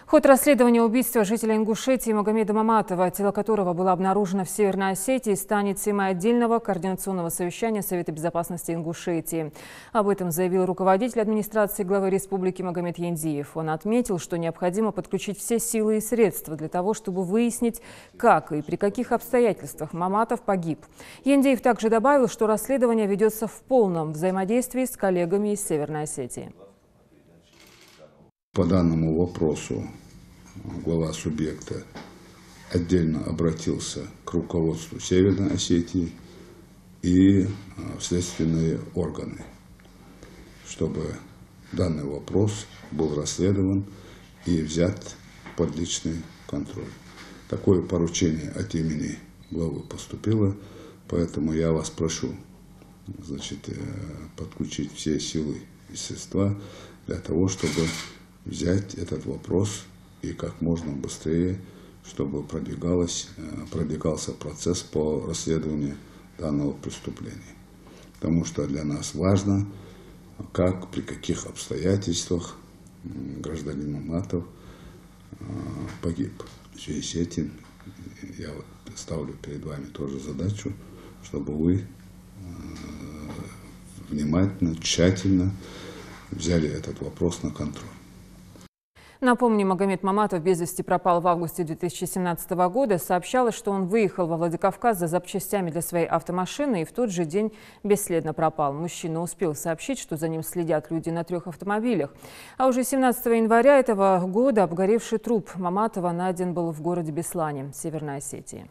Ход расследования убийства жителя Ингушетии Магомеда Маматова, тело которого было обнаружено в Северной Осетии, станет темой отдельного координационного совещания Совета безопасности Ингушетии. Об этом заявил руководитель администрации главы республики Магомед Яндиев. Он отметил, что необходимо подключить все силы и средства для того, чтобы выяснить, как и при каких обстоятельствах Маматов погиб. Яндиев также добавил, что расследование ведется в полном взаимодействии с коллегами из Северной Осетии. По данному вопросу глава субъекта отдельно обратился к руководству Северной Осетии и в следственные органы, чтобы данный вопрос был расследован и взят под личный контроль. Такое поручение от имени главы поступило, поэтому я вас прошу, подключить все силы и средства для того, чтобы взять этот вопрос и как можно быстрее, чтобы продвигался процесс по расследованию данного преступления. Потому что для нас важно, как, при каких обстоятельствах гражданин Маматов погиб. В связи с этим я ставлю перед вами тоже задачу, чтобы вы внимательно, тщательно взяли этот вопрос на контроль. Напомню, Магомед Маматов без вести пропал в августе 2017 года. Сообщалось, что он выехал во Владикавказ за запчастями для своей автомашины и в тот же день бесследно пропал. Мужчина успел сообщить, что за ним следят люди на 3 автомобилях. А уже 17 января этого года обгоревший труп Маматова найден был в городе Беслане, Северной Осетии.